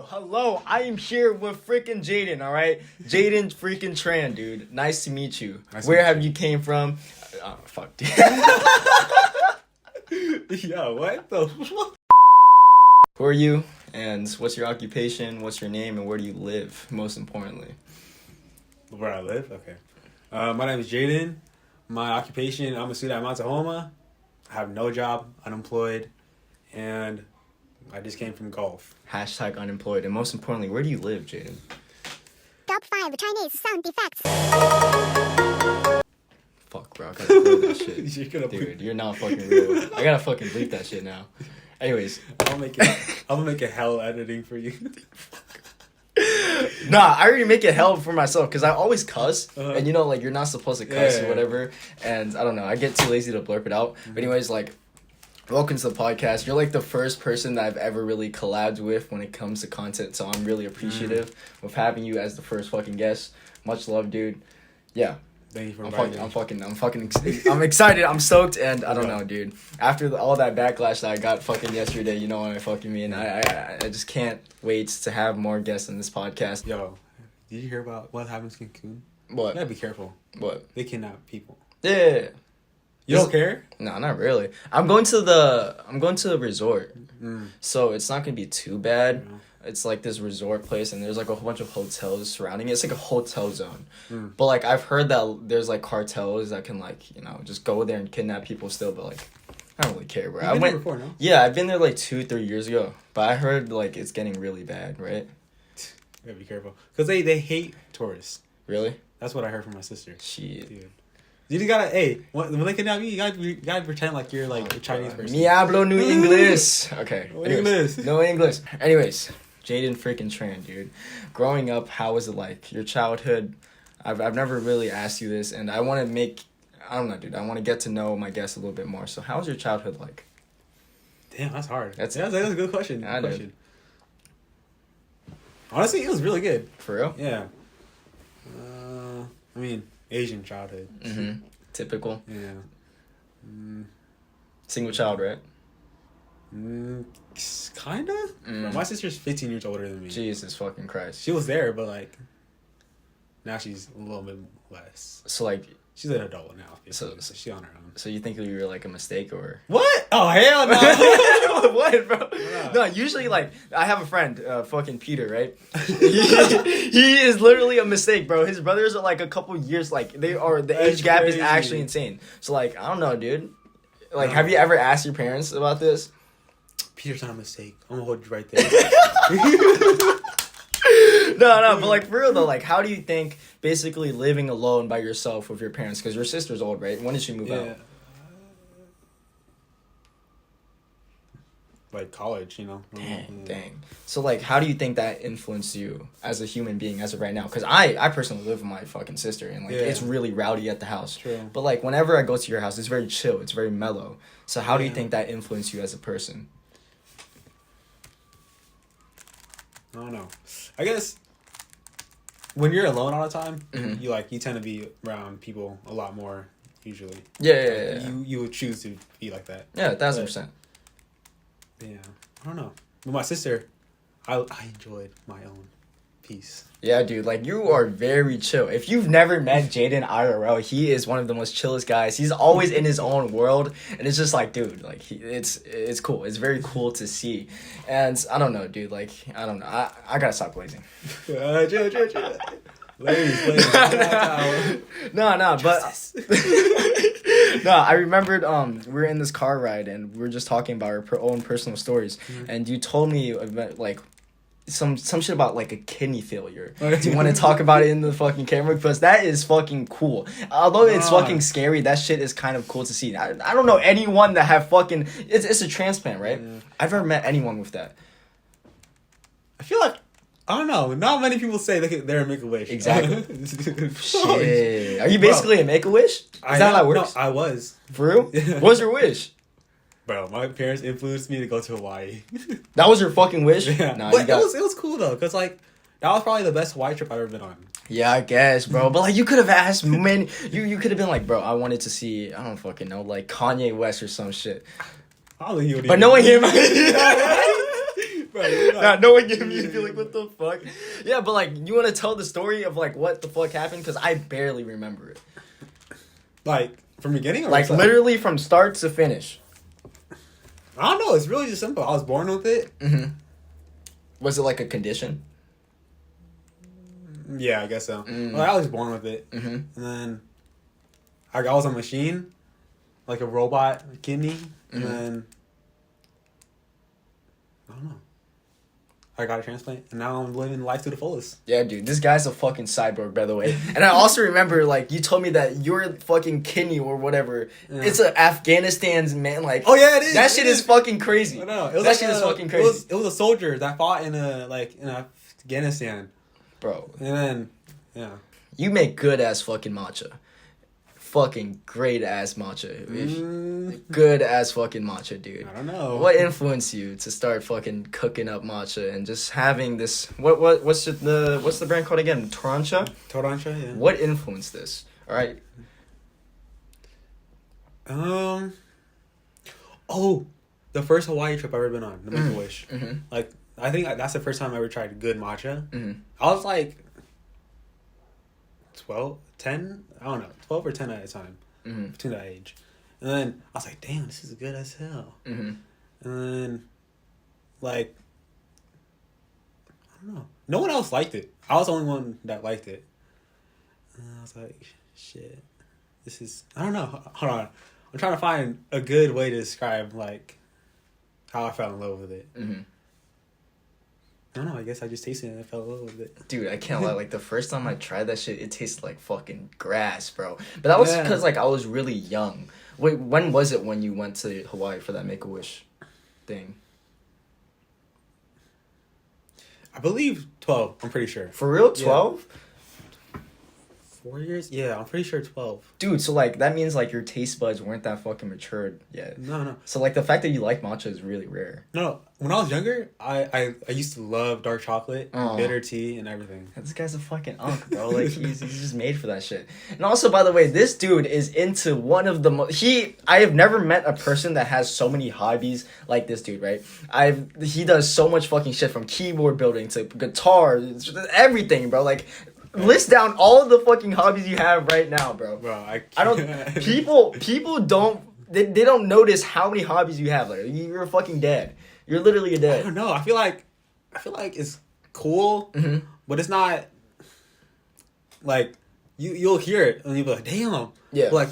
Hello. I am here with freaking Jayden, all right? Jayden freaking Tran, dude. Nice to meet you. Where have you came from? Fuck, dude. Yo, what the fuck? Who are you? And what's your occupation? What's your name? And where do you live, most importantly? Where I live? Okay. My name is Jayden. My occupation, I'm a student at Mount Tahoma. I have no job, unemployed, and I just came from golf. Hashtag unemployed. And most importantly, where do you live, Jayden? Top 5 Chinese sound effects. Fuck, bro. I gotta bleep that shit. You're gonna Dude, you're not fucking real. I gotta fucking bleep that shit now. Anyways. I'm gonna make a hell editing for you. Nah, I already make it hell for myself because I always cuss, and you know, like, you're not supposed to cuss or whatever, and I don't know, I get too lazy to blurp it out. But anyways, like, welcome to the podcast. You're like the first person that I've ever really collabed with when it comes to content, so I'm really appreciative of having you as the first fucking guest. Much love, dude. Yeah. Thank you for I'm excited. I'm stoked, and I don't know, dude. After all that backlash that I got fucking yesterday, you know what I fucking mean. I just can't wait to have more guests on this podcast. Yo, did you hear about what happens in Cancun? What? You gotta be careful. What? They kidnap people. Yeah. You don't care? No, not really. I'm going to the resort, so it's not gonna be too bad. It's like this resort place, and there's like a whole bunch of hotels surrounding it. It's like a hotel zone. But like I've heard that there's like cartels that can, like, you know, just go there and kidnap people still. But like I don't really care, bro. You've been there before, no? Yeah, I've been there like 2-3 years ago. But I heard like it's getting really bad, right? You gotta be careful because they hate tourists. Really? That's what I heard from my sister. Shit. Dude. You just gotta, when they kidnap you, you gotta pretend like you're like a Chinese person. Me hablo no English. Okay. No Anyways, English. no English. Anyways, Jayden freaking Tran, dude. Growing up, how was it like? Your childhood? I've never really asked you this, and I want to I don't know, dude. I want to get to know my guests a little bit more. So, how was your childhood like? Damn, that's hard. That's a good question. I Good did. question. Honestly, it was really good. For real? Yeah. I mean, Asian childhood. Mm-hmm. Typical. Yeah. Single child, right? Kinda. My sister's 15 years older than me. Jesus fucking Christ. She was there, but like, now she's a little bit less. So like, She's an adult now. So she's on her own. so you think you were like a mistake or? What? Oh hell no! What, bro? No, usually like I have a friend, fucking Peter, right? he is literally a mistake, bro. His brothers are like a couple years, like the age gap is actually insane. So like, I don't know, dude. Like, have you ever asked your parents about this? Peter's not a mistake. I'm gonna hold you right there. No, but like for real though, like how do you think basically living alone by yourself with your parents? Because your sister's old, right? When did she move out? Like college, you know. Dang. So like, how do you think that influenced you as a human being as of right now? Because I personally live with my fucking sister, and like it's really rowdy at the house. True. But like whenever I go to your house, it's very chill. It's very mellow. So how do you think that influenced you as a person? I don't know. I guess when you're alone all the time, you tend to be around people a lot more usually. Yeah. You would choose to be like that. Yeah, 1,000%. Yeah, I don't know. With my sister, I enjoyed my own peace. Yeah, dude, like you are very chill. If you've never met Jayden IRL, he is one of the most chillest guys. He's always in his own world, and it's just like, dude, like it's cool. It's very cool to see, and I don't know, dude. Like I don't know. I gotta stop blazing. Ladies. No, but no, I remembered we were in this car ride and we were just talking about our own personal stories, and you told me about, like, some shit about like a kidney failure. Do you want to talk about it in the fucking camera? Because that is fucking cool. Although it's fucking scary, that shit is kind of cool to see. I don't know anyone that have fucking it's a transplant, right? I've never met anyone with that. I feel like, I don't know. Not many people say they're a Make-A-Wish. Exactly. Shit. Are you basically a Make-A-Wish? Is that how that works? No, I was. For real? What was your wish? Bro, my parents influenced me to go to Hawaii. That was your fucking wish? Yeah. Nah, But it was cool though, because like, that was probably the best Hawaii trip I've ever been on. Yeah, I guess, bro. But like, you could have asked, man. You could have been like, bro, I wanted to see, I don't fucking know, like Kanye West or some shit. I don't think you would But knowing him, Bro, Nah, no one gave me. You'd be like, what the fuck? Yeah, but like, you want to tell the story of like what the fuck happened? Because I barely remember it. Like from beginning, or Like literally from start to finish. I don't know. It's really just simple. I was born with it. Mm-hmm. Was it like a condition? Yeah, I guess so. Well, I was born with it, and then I was a machine, like a robot kidney, and then I don't know. I got a transplant, and now I'm living life to the fullest. Yeah, dude, this guy's a fucking cyborg, by the way. And I also remember, like, you told me that your fucking kidney or whatever, it's a Afghanistan's man, like... Oh, yeah, it is. That shit is fucking crazy. I know. That shit is fucking crazy. It was a soldier that fought in Afghanistan. Bro. And then, yeah. You make good-ass fucking matcha. Fucking great-ass matcha. Good-ass fucking matcha, dude. I don't know. What influenced you to start fucking cooking up matcha and just having this... What's the brand called again? Tarancha? Tarancha, yeah. What influenced this? All right. Oh, the first Hawaii trip I've ever been on, the Make-A-Wish. Mm-hmm. Like, I think that's the first time I ever tried good matcha. Mm-hmm. I was like 10, I don't know, 12 or 10 at a time, between that age. And then I was like, damn, this is good as hell. Mm-hmm. And then, like, I don't know. No one else liked it. I was the only one that liked it. And I was like, shit, this is, I don't know. Hold on. I'm trying to find a good way to describe, like, how I fell in love with it. Mm-hmm. I don't know. I guess I just tasted it and I fell in love with it. Dude, I can't lie. Like, the first time I tried that shit, it tasted like fucking grass, bro. But that was because, like, I was really young. Wait, when was it when you went to Hawaii for that Make-A-Wish thing? I believe 12. I'm pretty sure. For real? 12? 4 years? Yeah, I'm pretty sure 12. Dude, so, like, that means, like, your taste buds weren't that fucking matured yet. No. So, like, the fact that you like matcha is really rare. No, when I was younger, I used to love dark chocolate, bitter tea, and everything. This guy's a fucking unk, bro. Like, he's just made for that shit. And also, by the way, this dude is into one of the I have never met a person that has so many hobbies like this dude, right? He does so much fucking shit, from keyboard building to guitar, everything, bro. Like, list down all of the fucking hobbies you have right now, bro. Bro, I don't... People don't... They don't notice how many hobbies you have. Like, you're a fucking dad. You're literally a I dad. don't know. I feel like it's cool, but it's not like you'll hear it and you'll be like, damn. Yeah. But, like,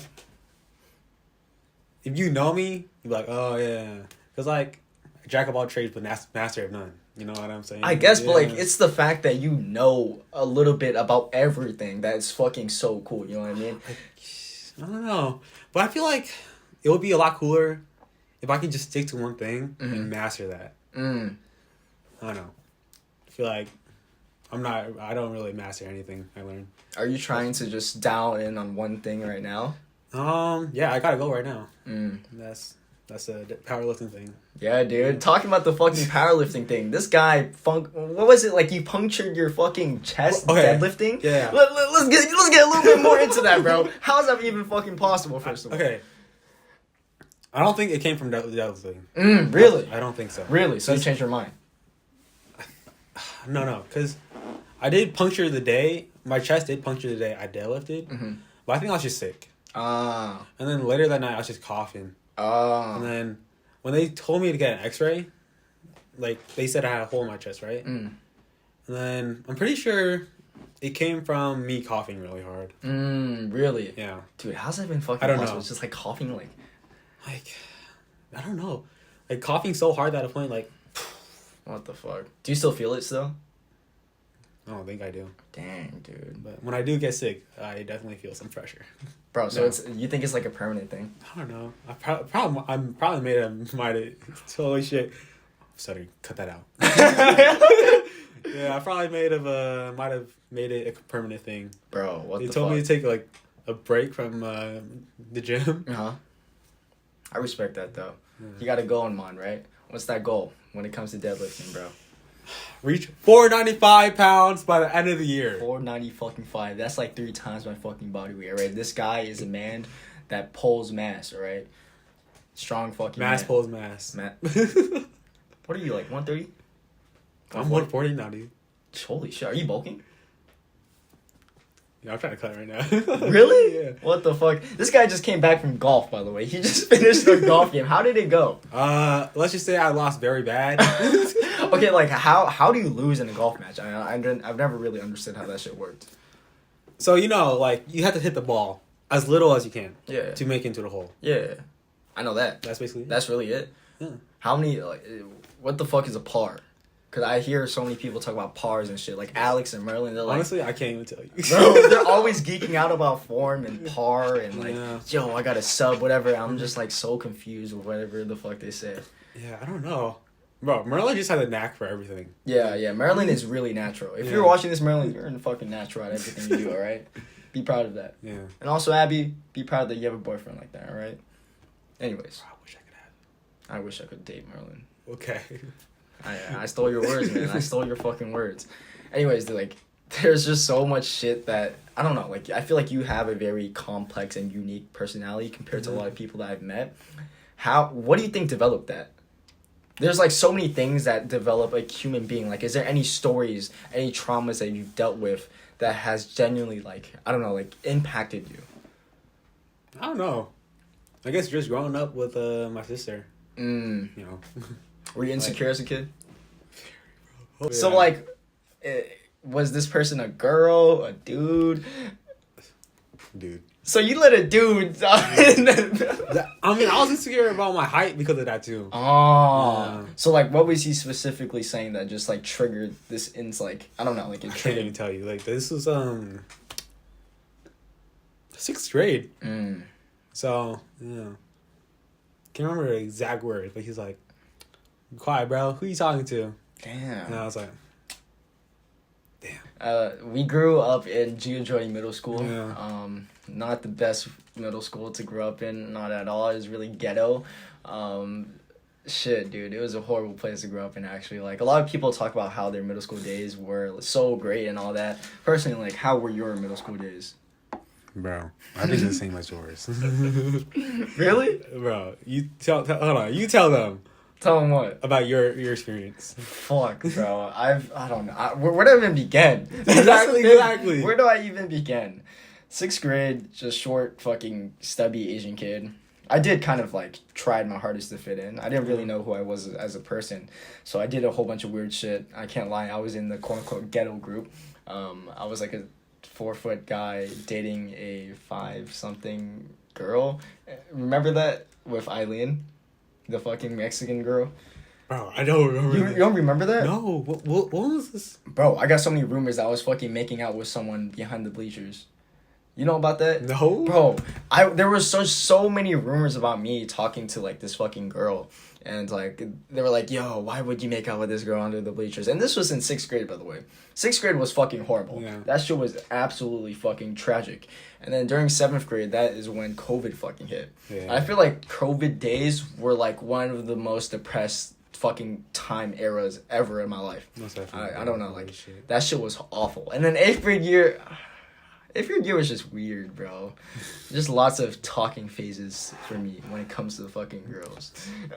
if you know me, you'll be like, oh yeah, because like jack of all trades but master of none. You know what I'm saying? I guess, but like, it's the fact that you know a little bit about everything that's fucking so cool. You know what I mean? I don't know, but I feel like it would be a lot cooler if I could just stick to one thing and master that. I don't know. I feel like I don't really master anything I learn. Are you trying to just dial in on one thing right now? Yeah, I gotta go right now. That's a powerlifting thing. Yeah, dude. Talking about the fucking powerlifting thing. This guy, what was it? Like, you punctured your fucking chest deadlifting? Yeah. Let's get a little bit more into that, bro. How is that even fucking possible, first of all? Okay. I don't think it came from deadlifting. Really? I don't think so. Really? So you changed your mind? No. Because I did puncture the day. My chest did puncture the day I deadlifted. But I think I was just sick. And then later that night, I was just coughing. And then when they told me to get an x-ray, like, they said I had a hole in my chest, right? And then I'm pretty sure it came from me coughing really hard. Really? Yeah. Dude, how's that been fucking possible? Know. It's just like coughing, like, I don't know. Like, coughing so hard that a point, like... What the fuck? Do you still feel it still? I don't think I do. Dang, dude. But when I do get sick, I definitely feel some pressure. Bro, so you think it's like a permanent thing? I don't know. I'm probably made of... Holy shit. Sorry, cut that out. Yeah, I probably might have made it a permanent thing. Bro, what the fuck? They told me to take, like, a break from the gym. I respect that, though. You got a goal in mind, right? What's that goal when it comes to deadlifting, bro? Reach 495 pounds by the end of the year. 495. That's like 3 times my fucking body weight, alright? This guy is a man that pulls mass, alright? Strong fucking mass. Pulls mass. What are you, like, 130? I'm 140 now, dude. Holy shit, are you bulking? Yeah, I'm trying to cut right now. Really? Yeah. What the fuck? This guy just came back from golf, by the way. He just finished a golf game. How did it go? Let's just say I lost very bad. Okay, like how do you lose in a golf match? I've never really understood how that shit worked. So like you have to hit the ball as little as you can. Yeah. To make into the hole. Yeah, I know that. That's basically it. That's really it. Yeah. How many? Like, what the fuck is a par? Because I hear so many people talk about pars and shit. Like Alex and Merlin, they're like, Honestly, I can't even tell you. bro, they're always geeking out about form and par and like, Yeah. yo, I got a sub, whatever. I'm just like so confused with whatever the fuck they say. Yeah, I don't know. Bro, Merlin just has a knack for everything. Yeah, Merlin is really natural. If Yeah. you're watching this, Merlin, you're in fucking natural at everything you do, alright? Be proud of that. Yeah. And also, Abby, be proud that you have a boyfriend like that, alright? Anyways, I wish I could have. I wish I could date Merlin. Okay. I stole your words, man. I stole your fucking words. Anyways, like, there's just so much shit that, I don't know, like, I feel like you have a very complex and unique personality compared to a lot of people that I've met. What do you think developed that? There's, like, so many things that develop a human being. Like, is there any stories, any traumas that you've dealt with that has genuinely, like, I don't know, like, impacted you? I don't know. I guess just growing up with my sister. Mm. You know. Were you insecure as a kid? Oh, So, yeah. like, was this person a girl, a dude? Dude. So you let a dude... I mean, I was insecure about my height because of that too. Oh. Yeah. So, like, what was he specifically saying that just, like, triggered this like, I don't know, like, it I can't triggered... even tell you. Like, this was 6th grade. Mm. So, yeah. Can't remember the exact words, but he's like, "Quiet, bro. Who you talking to?" Damn. And I was like, "Damn." We grew up in Giorgione Middle School. Yeah. Not the best middle school to grow up in, not at all. It was really ghetto. Shit, dude, it was a horrible place to grow up in, actually. Like, a lot of people talk about how their middle school days were so great and all that. Personally, like, how were your middle school days? Bro, I think it's the same as yours. Really? Bro, you hold on. You tell them Tell them what? about your experience. Fuck, bro. I don't know. Where do I even begin? Exactly. Where do I even begin? 6th grade, just short, fucking stubby Asian kid. I did kind of like tried my hardest to fit in. I didn't really know who I was as a person, so I did a whole bunch of weird shit. I can't lie. I was in the quote unquote ghetto group. I was like a 4-foot guy dating a 5-something girl. Remember that with Eileen, the fucking Mexican girl? Bro, I don't remember. You don't remember that? No. What was this? Bro, I got so many rumors that I was fucking making out with someone behind the bleachers. You know about that? No. Bro, there was so many rumors about me talking to like this fucking girl. And like they were like, yo, why would you make out with this girl under the bleachers? And this was in 6th grade, by the way. 6th grade was fucking horrible. Yeah. That shit was absolutely fucking tragic. And then during 7th grade, that is when COVID fucking hit. Yeah. I feel like COVID days were like one of the most depressed fucking time eras ever in my life. Most definitely. I don't know, like, Shit. that shit was awful. And then 8th grade year was just weird, bro. Just lots of talking phases for me when it comes to the fucking girls.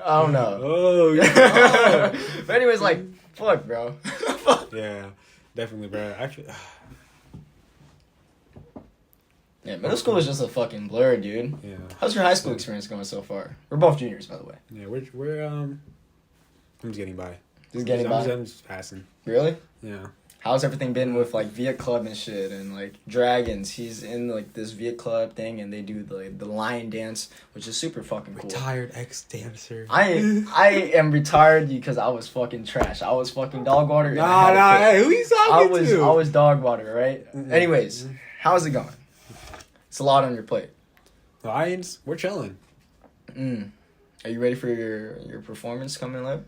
I don't know. Oh, yeah. But anyways, like, fuck, bro. Yeah, definitely, bro. Actually, Yeah, middle school is just a fucking blur, dude. yeah. How's your high school experience going so far? We're both juniors, by the way. Yeah, we're I'm just getting by. Just getting by. I'm just passing. Really? Yeah. How's everything been with like Viet Club and shit and like Dragons? He's in like this Viet Club thing and they do the lion dance, which is super fucking cool. Retired ex-dancer. I am retired because I was fucking trash. I was fucking dog water. and I Nah, had to nah. quit. Hey, who you talking to? I was dog water, right? Mhm. Anyways, how's it going? It's a lot on your plate. Lions, we're chilling. Are you ready for your performance coming up?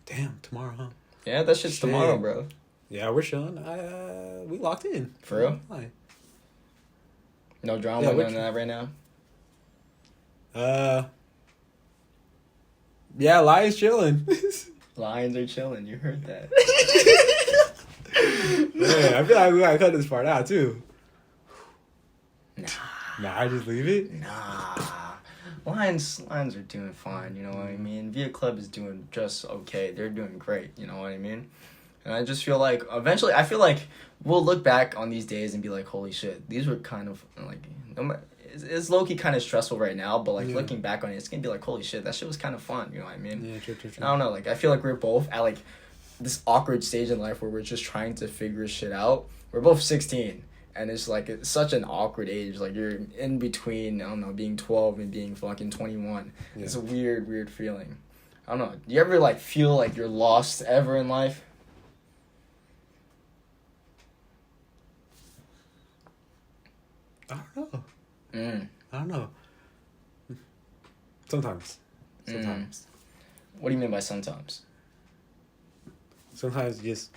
Damn, tomorrow, huh? Yeah, that shit's Shit. tomorrow, bro. Yeah, we're chilling. We locked in. For real? Like, No drama, Yeah, none of that right now. Yeah, Lions chilling. Lions are chilling. You heard that? Yeah, I feel like we gotta cut this part out too. Nah. Nah, I just leave it. Nah. Lions are doing fine, you know what I mean? Via Club is doing just okay. They're doing great, you know what I mean? And I just feel like eventually, I feel like we'll look back on these days and be like, holy shit, these were kind of like, it's low key kind of stressful right now, but like looking back on it, it's gonna be like, holy shit, that shit was kind of fun, you know what I mean? Yeah, true. I don't know, like I feel like we're both at like this awkward stage in life where we're just trying to figure shit out. We're both 16. And it's like, it's such an awkward age. Like, you're in between, I don't know, being 12 and being fucking 21. Yeah. It's a weird feeling. I don't know. Do you ever, like, feel like you're lost ever in life? I don't know. I don't know. Sometimes. What do you mean by sometimes? Sometimes it just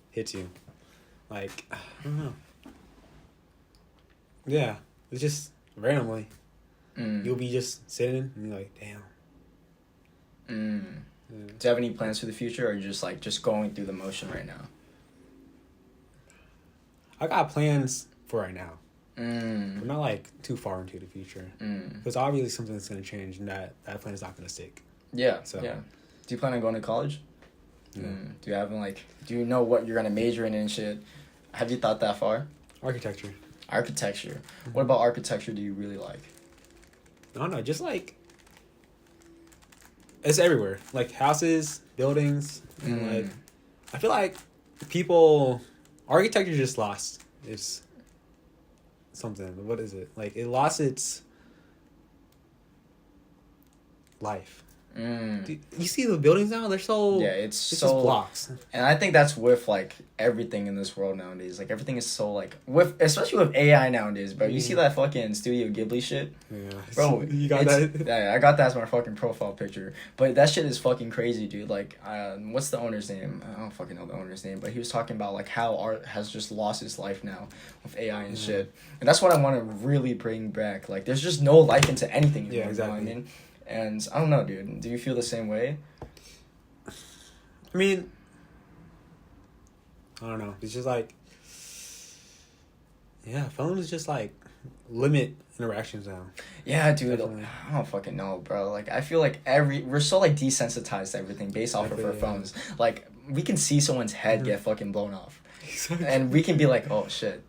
hits you. Like, I don't know. Yeah, it's just randomly. You'll be just sitting and you're like, damn. Yeah. Do you have any plans for the future, or are you just like just going through the motion right now? I got plans for right now. But not like too far into the future. Because obviously something's gonna change and that plan is not gonna stick. Yeah. So yeah. Do you plan on going to college? Yeah. Do you know what you're gonna major in and shit? Have you thought that far? Architecture. What about architecture do you really like? I don't know, just like it's everywhere. Like houses, buildings, and like I feel like architecture just lost its something. What is it? Like it lost its life. You see the buildings now? They're so it's so just blocks. And I think that's with like everything in this world nowadays. Like everything is so like especially with AI nowadays, bro. You see that fucking Studio Ghibli shit? Yeah. Bro, you got that? Yeah, I got that as my fucking profile picture. But that shit is fucking crazy, dude. Like, what's the owner's name? I don't fucking know the owner's name, but he was talking about like how art has just lost its life now with AI and shit. And that's what I want to really bring back. Like, there's just no life into anything anymore. Yeah, exactly. You know what I mean? And I don't know, dude. Do you feel the same way? I mean, I don't know. It's just like, phones just like limit interactions now. Yeah, dude. Definitely. I don't fucking know, bro. Like, I feel like we're so like desensitized to everything based off of our phones. Like, we can see someone's head get fucking blown off, and we can be like, oh shit.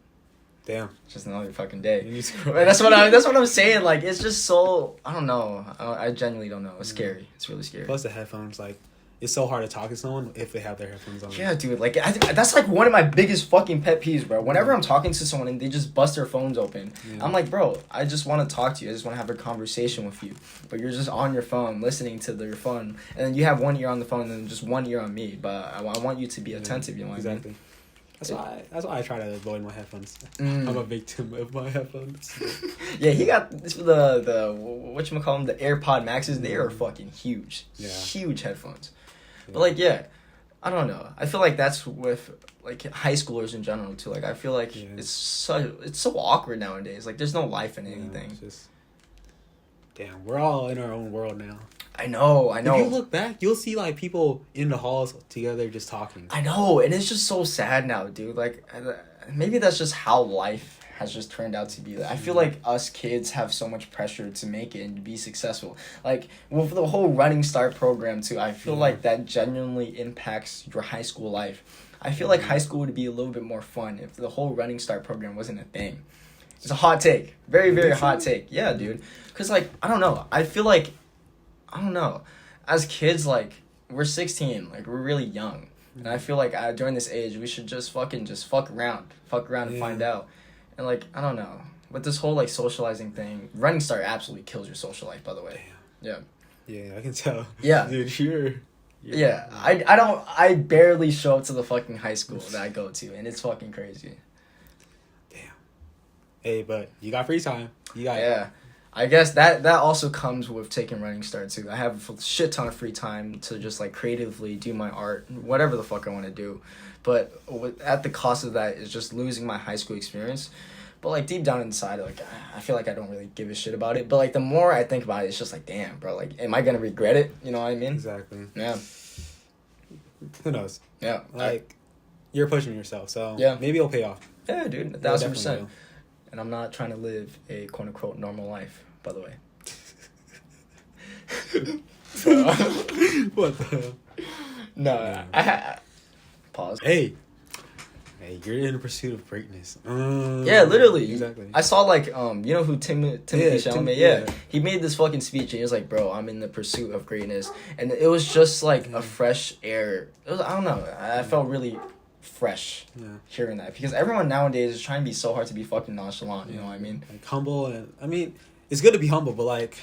Damn. Just another fucking day. That's what I'm saying. Like, it's just so, I don't know. I genuinely don't know. It's scary. It's really scary. Plus the headphones, like, it's so hard to talk to someone if they have their headphones on. Yeah, dude. Like, that's like one of my biggest fucking pet peeves, bro. Whenever I'm talking to someone and they just bust their phones open, I'm like, bro, I just want to talk to you. I just want to have a conversation with you. But you're just on your phone listening to your phone, and then you have one ear on the phone and then just one ear on me. But I want you to be attentive. You know what I mean? That's why I try to avoid my headphones. I'm a victim of my headphones. Yeah, he got the whatchamacallem, the AirPod Maxes. They are fucking huge. Yeah. Huge headphones. Yeah. But like, I don't know. I feel like that's with like high schoolers in general too. Like, I feel like it's so awkward nowadays. Like, there's no life in anything. It's just, damn, we're all in our own world now. I know. If you look back, you'll see, like, people in the halls together just talking. I know, and it's just so sad now, dude. Like, maybe that's just how life has just turned out to be. I feel like us kids have so much pressure to make it and be successful. Like, with the whole Running Start program, too, I feel like that genuinely impacts your high school life. I feel like high school would be a little bit more fun if the whole Running Start program wasn't a thing. It's a hot take. Very, very hot take. Yeah, dude. Because, like, I don't know. I feel like... I don't know. As kids, like, we're 16. Like, we're really young. And I feel like during this age, we should just fuck around. Fuck around and find out. And, like, I don't know. With this whole, like, socializing thing, Running Start absolutely kills your social life, by the way. Damn. Yeah, I can tell. Yeah. Dude, you're yeah. I barely show up to the fucking high school that I go to, and it's fucking crazy. Damn. Hey, but you got free time. Yeah. I guess that also comes with taking Running Start, too. I have a shit ton of free time to just, like, creatively do my art, whatever the fuck I want to do. But at the cost of that is just losing my high school experience. But, like, deep down inside, like, I feel like I don't really give a shit about it. But, like, the more I think about it, it's just like, damn, bro, like, am I going to regret it? You know what I mean? Exactly. Yeah. Who knows? Yeah. Like, you're pushing yourself, so maybe it'll pay off. Yeah, dude, 1,000%. And I'm not trying to live a quote-unquote normal life, by the way. What the hell? No, Yeah. Pause. Hey, you're in pursuit of greatness. Yeah, literally. Exactly. I saw like you know who Timothy Chalamet? yeah. He made this fucking speech and he was like, "Bro, I'm in the pursuit of greatness," and it was just like a fresh air. It was, I don't know. I felt really fresh hearing that because everyone nowadays is trying to be so hard to be fucking nonchalant. You know what I mean? Like humble, and I mean, it's good to be humble, but like,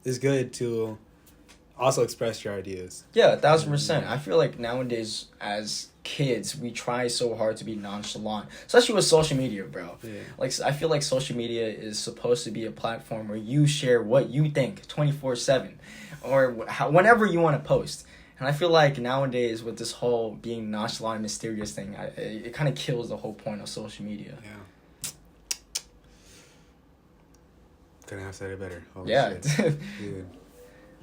it's good to also express your ideas. Yeah, 1,000%. I feel like nowadays as kids we try so hard to be nonchalant, especially with social media, bro. Yeah. Like I feel like social media is supposed to be a platform where you share what you think 24/7 or whenever you want to post. And I feel like nowadays with this whole being nonchalant and mysterious thing, it kind of kills the whole point of social media. Yeah. Couldn't have said it better. Holy Yeah. shit. Dude.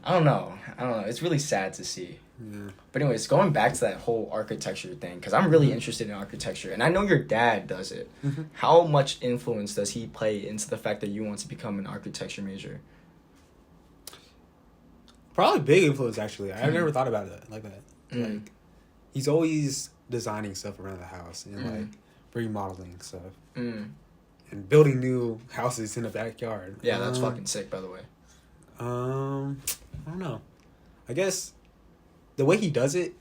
I don't know. It's really sad to see. Yeah. But anyways, going back to that whole architecture thing, because I'm really interested in architecture, and I know your dad does it. Mm-hmm. How much influence does he play into the fact that you want to become an architecture major? Probably big influence, actually. I never thought about it like that. Mm. Like, he's always designing stuff around the house and like remodeling stuff Mm. and building new houses in the backyard. Yeah, that's fucking sick, by the way. I don't know. I guess the way he does it,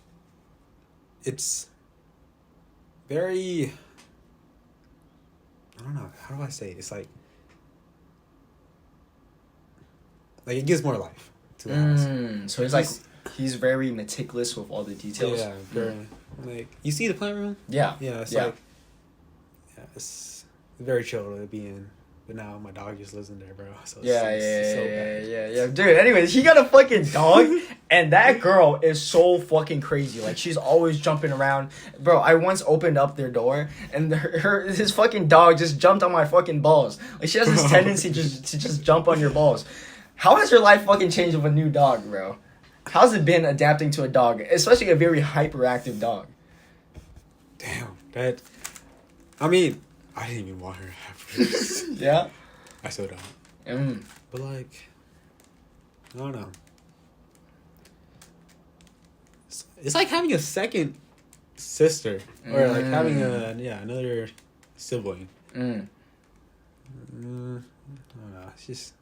it's very. I don't know. How do I say it? It's like it gives more life to the house. So he's very meticulous with all the details. Yeah, very. Like you see the plant room. Yeah. Yeah, it's like. Yeah, it's very chill to be in. But now my dog just lives in there, bro. So it's so bad. Yeah. Dude, anyways, he got a fucking dog, and that girl is so fucking crazy. Like, she's always jumping around. Bro, I once opened up their door, and his fucking dog just jumped on my fucking balls. Like, she has this tendency to just jump on your balls. How has your life fucking changed with a new dog, bro? How's it been adapting to a dog, especially a very hyperactive dog? Damn, that. I mean, I didn't even want her at first. Yeah? I still don't. But like, I don't know. It's like having a second sister, or like having another sibling. I don't know. She's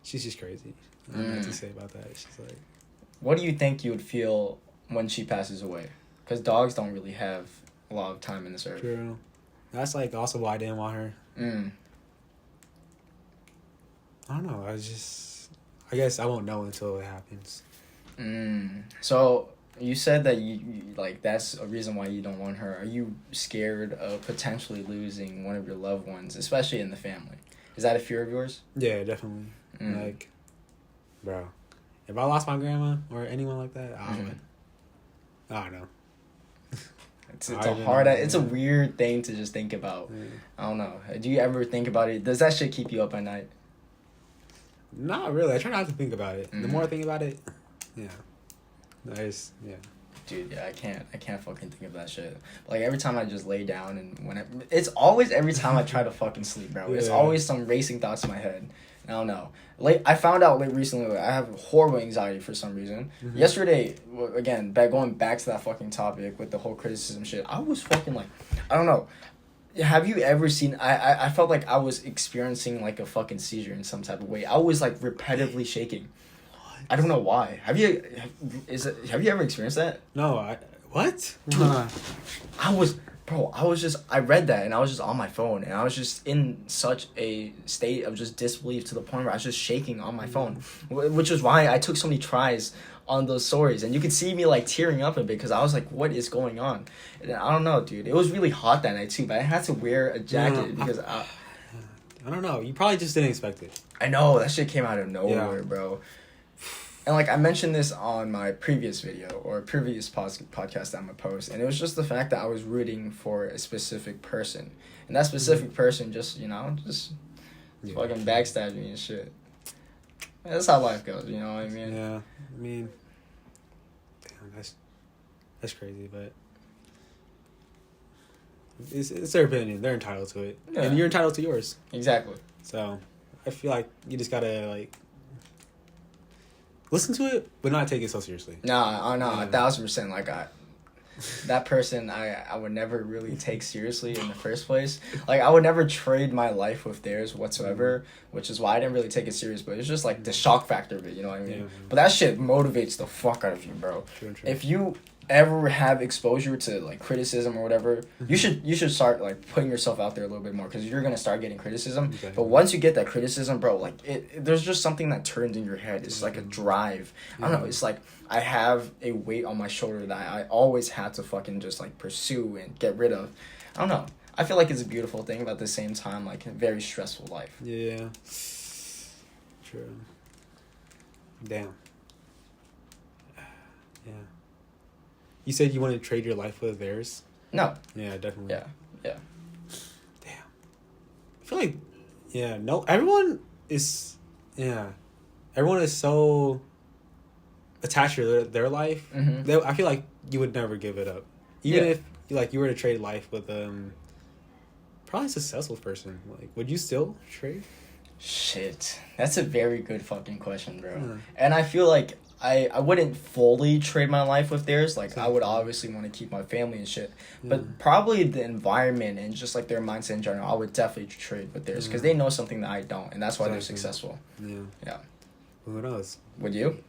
just crazy. I don't know what to say about that. She's like. What do you think you would feel when she passes away? Because dogs don't really have a lot of time in this earth. True. That's like also why I didn't want her. I don't know. I guess I won't know until it happens. So you said that you like that's a reason why you don't want her. Are you scared of potentially losing one of your loved ones, especially in the family? Is that a fear of yours? Yeah, definitely. Like, bro, if I lost my grandma or anyone like that, I don't know. It's a weird thing to just think about. I don't know. Do you ever think about it? Does that shit keep you up at night? Not really. I try not to think about it. The more I think about it, yeah. Dude, yeah, I can't fucking think of that shit. Like every time I just lay down and it's always every time I try to fucking sleep, bro. It's always some racing thoughts in my head. I don't know. I found out recently I have horrible anxiety for some reason. Yesterday, again, going back to that fucking topic with the whole criticism shit, I was fucking like, I don't know. Have you ever seen? I felt like I was experiencing like a fucking seizure in some type of way. I was like repetitively shaking. What? I don't know why. Have you ever experienced that? No, what? I read that and I was just on my phone and I was just in such a state of just disbelief to the point where I was just shaking on my phone, which is why I took so many tries on those stories, and you could see me like tearing up a bit because I was like, what is going on? And I don't know, dude. It was really hot that night too, but I had to wear a jacket because I don't know. You probably just didn't expect it. I know that shit came out of nowhere, bro. And like I mentioned this on my previous video or previous podcast that I'm gonna post, and it was just the fact that I was rooting for a specific person, and that specific person just fucking backstabbed me and shit. That's how life goes, you know what I mean? Yeah, I mean, damn, that's crazy, but it's their opinion. They're entitled to it, and you're entitled to yours. Exactly. So I feel like you just gotta listen to it, but not take it so seriously. Nah, no, Yeah. 1,000%. Like that person I would never really take seriously in the first place. Like I would never trade my life with theirs whatsoever, which is why I didn't really take it serious. But it's just like the shock factor of it, you know what I mean? Yeah. But that shit motivates the fuck out of you, bro. True. If you ever have exposure to like criticism or whatever, you should start like putting yourself out there a little bit more, because you're gonna start getting criticism. Okay. But once you get that criticism, bro, like there's just something that turns in your head. It's like a drive. I don't know. It's like I have a weight on my shoulder that I always had to fucking just like pursue and get rid of. I don't know. I feel like it's a beautiful thing, but at the same time, like a very stressful life. Yeah. True. Damn. Yeah. You said you want to trade your life with theirs? No. Yeah, definitely. Yeah. Yeah. Damn. I feel like, yeah, no, everyone is so attached to their life. Mm-hmm. I feel like you would never give it up. Even Yeah. if you were to trade life with probably a successful person. Like, would you still trade? Shit. That's a very good fucking question, bro. Yeah. And I feel like I wouldn't fully trade my life with theirs. Like, I would obviously want to keep my family and shit. But probably the environment and just, like, their mindset in general, I would definitely trade with theirs. Because they know something that I don't. And that's why they're successful. Yeah. Yeah. Who knows? Would you?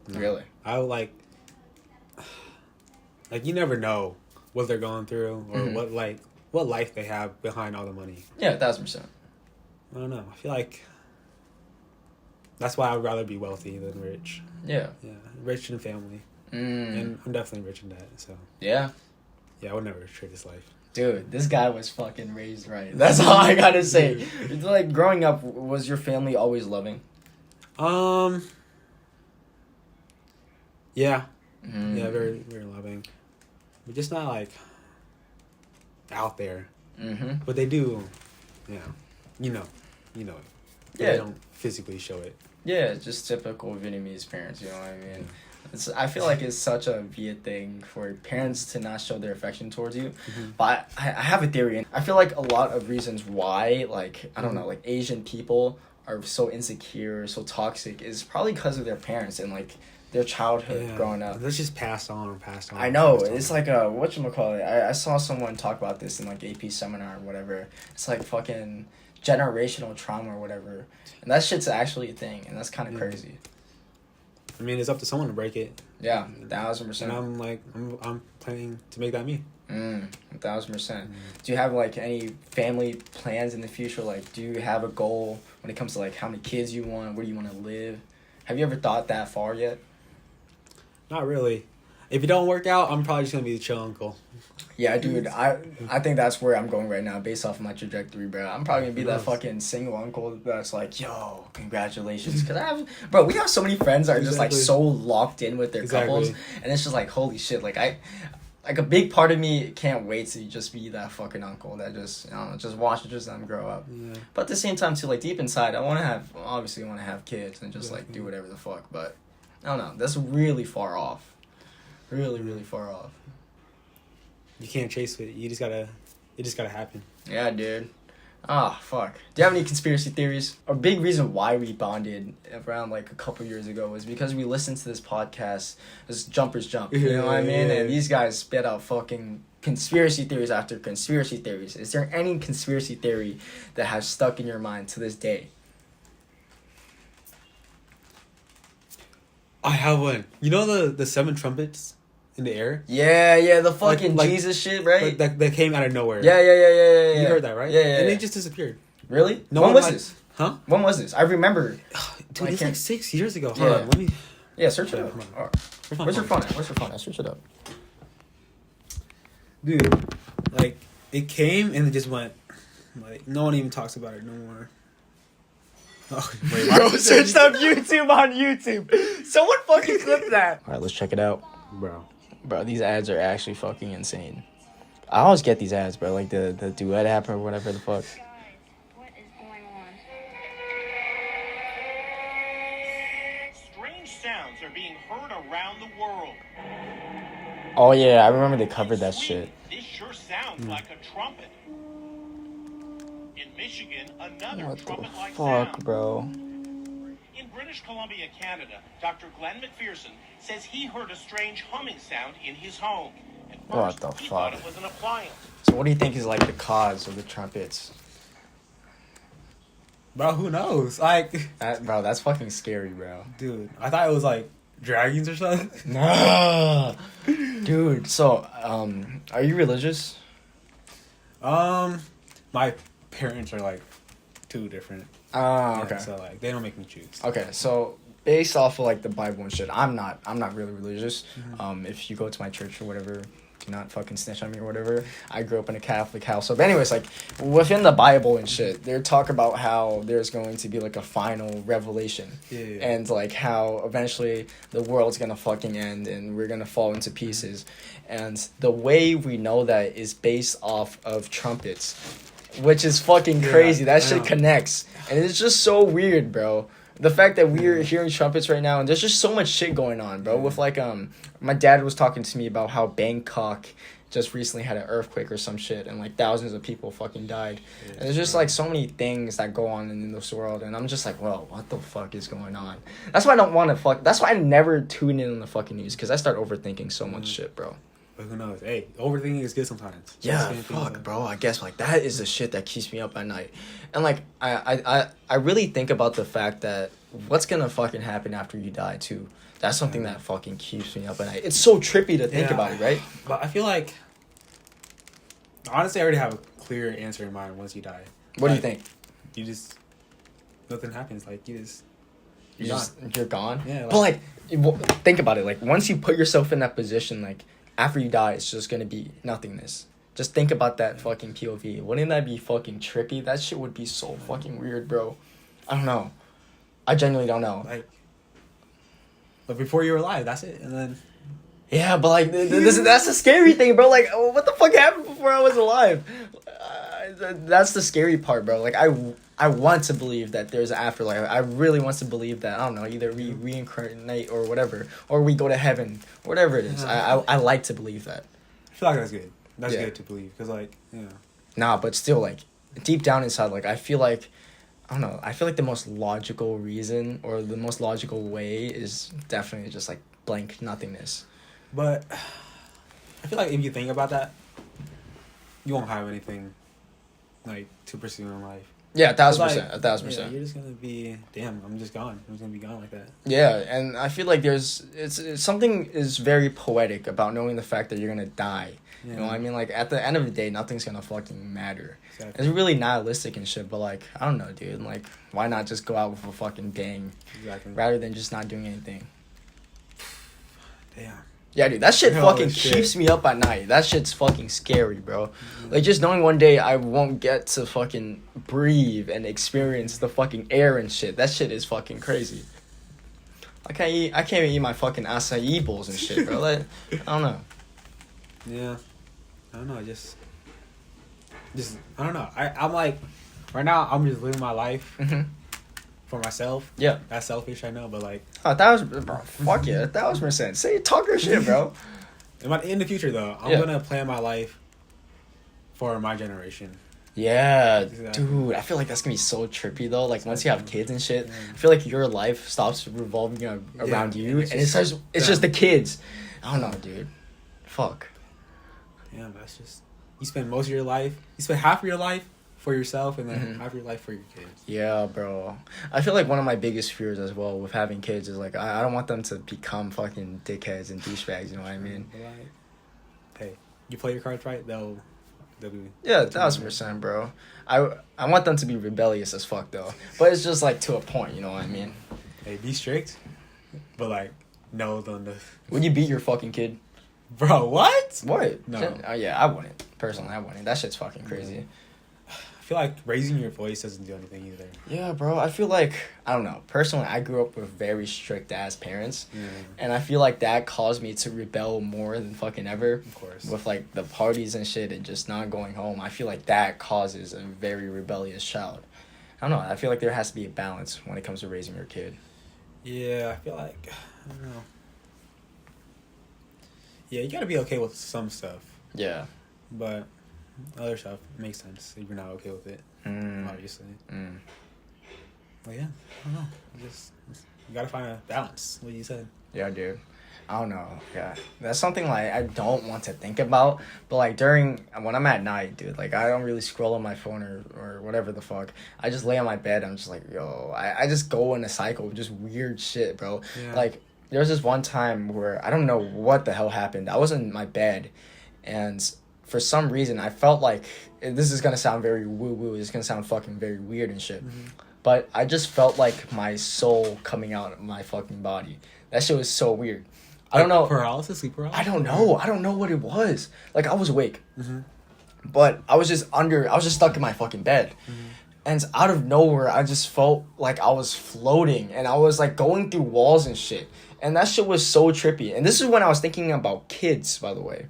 No. Really? I would like you never know what they're going through or what life they have behind all the money. Yeah, 1,000%. I don't know. I feel like that's why I would rather be wealthy than rich. Yeah. Yeah, rich in family. And I'm definitely rich in that, so. Yeah. Yeah, I would never trade this life. Dude, this guy was fucking raised right. That's all I gotta say. Like, growing up, was your family always loving? Yeah. Yeah, very, very loving. But just not, like, out there. Mm-hmm. But they do, yeah. You know it. But Yeah. They don't physically show it. Yeah, just typical Vietnamese parents, you know what I mean? I feel like it's such a Viet thing for parents to not show their affection towards you. But I have a theory. And I feel like a lot of reasons why, like, I don't know, like, Asian people are so insecure, so toxic, is probably because of their parents and, like, their childhood growing up. That's just passed on. I know. It's like a, whatchamacallit. I saw someone talk about this in, like, AP seminar or whatever. It's like fucking generational trauma or whatever. And that shit's actually a thing, and that's kind of crazy. I mean, it's up to someone to break it. Yeah, 1,000%. And I'm planning to make that me. 1,000%. Do you have, like, any family plans in the future? Like, do you have a goal when it comes to, like, how many kids you want? Where do you want to live? Have you ever thought that far yet? Not really. If it don't work out, I'm probably just gonna be the chill uncle. Yeah, dude, I think that's where I'm going right now based off of my trajectory, bro. I'm probably gonna be that fucking single uncle that's like, yo, congratulations. Because we have so many friends that are just, like, so locked in with their couples. And it's just like, holy shit, like, a big part of me can't wait to just be that fucking uncle that just, just watches them grow up. Yeah. But at the same time, too, like, deep inside, I want to have kids and just, like, do whatever the fuck. But, I don't know, that's really far off. Really, really far off. You can't chase it. It just gotta happen. Yeah, dude. Fuck. Do you have any conspiracy theories? A big reason why we bonded around, like, a couple years ago was because we listened to this podcast, this Jumpers Jump, you know what I mean? And these guys spit out fucking conspiracy theories after conspiracy theories. Is there any conspiracy theory that has stuck in your mind to this day? I have one. You know the 7 trumpets in the air? Yeah, the fucking like, Jesus shit, right? Like that came out of nowhere. Yeah. You heard that, right? Yeah. And it just disappeared. Really? No when one was this? Huh? When was this? I remember. Dude, it's like 6 years ago. Yeah. Hold on, let me... Yeah, search it up. Where's your phone at? Search it up. Dude, like, it came and it just went. Like, no one even talks about it no more. Oh, wait, bro, searched up YouTube on YouTube. Someone fucking clipped that. Alright, let's check it out. Bro, these ads are actually fucking insane. I always get these ads, bro. Like the duet app or whatever the fuck. What is going on? Strange sounds are being heard around the world. Oh yeah, I remember they covered that shit. This sure sounds like a trumpet. In Michigan, another What the trumpet-like fuck, sound. bro? In British Columbia, Canada, Dr. Glenn McPherson says he heard a strange humming sound in his home. At What first, the he fuck? thought it was an appliance. So what do you think is like the cause of the trumpets? Bro, who knows? Like, Bro, that's fucking scary, bro. dude, I thought it was like dragons or something. Nah. Dude, so are you religious? My parents are like two different. Oh, okay. Yeah, so like they don't make me choose. Okay, so based off of like the Bible and shit, I'm not really religious. If you go to my church or whatever, do not fucking snitch on me or whatever. I grew up in a Catholic household. But anyways, like within the Bible and shit, they talk about how there's going to be like a final revelation. Yeah. And like how eventually the world's gonna fucking end and we're gonna fall into pieces. And the way we know that is based off of trumpets, which is fucking crazy. Yeah, That I shit know. connects. And it's just so weird, bro. The fact that we're hearing trumpets right now, and there's just so much shit going on, bro. With like, my dad was talking to me about how Bangkok just recently had an earthquake or some shit, and like thousands of people fucking died. And there's just like so many things that go on in this world, and I'm just like, well, what the fuck is going on? That's why I don't want to that's why I never tune in on the fucking news, because I start overthinking so much shit, bro. But who knows? Hey, overthinking is good sometimes. Yeah, Just getting things fuck, done. bro. I guess like that is the shit that keeps me up at night, and like I really think about the fact that what's gonna fucking happen after you die too. That's something that fucking keeps me up at night. It's so trippy to think Yeah. about it, right? But I feel like, honestly, I already have a clear answer in mind once you die. What do you Like, think? You just, nothing happens. Like, you're You're gone. Yeah, but like, think about it. Like once you put yourself in that position, like after you die, it's just gonna be nothingness. Just think about that fucking POV. Wouldn't that be fucking trippy? That shit would be so fucking weird, bro. I don't know. I genuinely don't know. like, but before you were alive, that's it. And then, Yeah, but like that's the scary thing, bro. Like, what the fuck happened before I was alive? That's the scary part, bro. Like, I want to believe that there's an afterlife. I really want to believe that. I don't know, either we reincarnate or whatever, or we go to heaven, whatever it is. I like to believe that. I feel like that's good. That's Yeah. good to believe. Because, like, Nah, but still, like, deep down inside, like, I feel like, I don't know, I feel like the most logical reason or the most logical way is definitely just, like, blank nothingness. But I feel like if you think about that, you won't have anything, like, to pursue in life. Yeah, 1,000%, Like, 1,000%. Yeah, you're just gonna be, damn, I'm just gone. I'm just gonna be gone like that. Yeah, and I feel like it's something is very poetic about knowing the fact that you're gonna die. Yeah. You know what I mean? Like, at the end of the day, nothing's gonna fucking matter. Exactly. It's really nihilistic and shit, but like, I don't know, dude. Like, why not just go out with a fucking bang Exactly. rather than just not doing anything? Damn. Yeah, dude, that shit Holy fucking shit. keeps me up at night. That shit's fucking scary, bro. Like, just knowing one day I won't get to fucking breathe and experience the fucking air and shit. That shit is fucking crazy. I can't even eat my fucking acai bowls and shit, bro. Like, I don't know. Yeah. I don't know, just I don't know. I'm like, right now I'm just living my life for myself. Yeah. That's selfish, I know, but like, 1,000, bro. Fuck yeah, 1,000%. Say talk your shit, bro. in the future though, I'm Yeah. gonna plan my life for my generation. Yeah, Exactly. dude. I feel like that's gonna be so trippy though. Like once you have kids and shit, I feel like your life stops revolving around Yeah, you, and and it's just it's just the kids. I don't know, dude. Fuck. Yeah, that's just, you spend most of your life, you spend half of your life for yourself and then half of your life for your kids. Yeah, bro. I feel like one of my biggest fears as well with having kids is like I don't want them to become fucking dickheads and douchebags. You know what I mean? But like, hey, you play your cards right, they'll be. Yeah, 1,000%, bro. I want them to be rebellious as fuck though, but it's just like to a point. You know what I mean? Hey, be strict, but like, know them to. Would you beat your fucking kid? Bro, what? What? No. Yeah, I wouldn't. Personally, I wouldn't. That shit's fucking crazy. I feel like raising your voice doesn't do anything either. Yeah, bro. I feel like, I don't know. Personally, I grew up with very strict ass parents. Yeah, And I feel like that caused me to rebel more than fucking ever. of course. With like the parties and shit and just not going home. I feel like that causes a very rebellious child. I don't know. I feel like there has to be a balance when it comes to raising your kid. Yeah, I feel like, I don't know. Yeah, you gotta be okay with some stuff, Yeah. but other stuff makes sense if you're not okay with it, obviously. Well, yeah, I don't know. You gotta find a balance. What you said. Yeah, dude. I don't know. Yeah, that's something like I don't want to think about. But like when I'm at night, dude, like I don't really scroll on my phone or whatever the fuck. I just lay on my bed. I'm just like, yo, I just go in a cycle of just weird shit, bro. Yeah. Like there was this one time where I don't know what the hell happened. I was in my bed, and for some reason I felt like this is gonna sound very woo woo. It's gonna sound fucking very weird and shit. Mm-hmm. But I just felt like my soul coming out of my fucking body. That shit was so weird. I don't know. Paralysis, sleep paralysis? I don't know. I don't know what it was. Like, I was awake. Mm-hmm. But I was just stuck in my fucking bed. Mm-hmm. And out of nowhere, I just felt like I was floating. And I was, like, going through walls and shit. And that shit was so trippy. And this is when I was thinking about kids, by the way.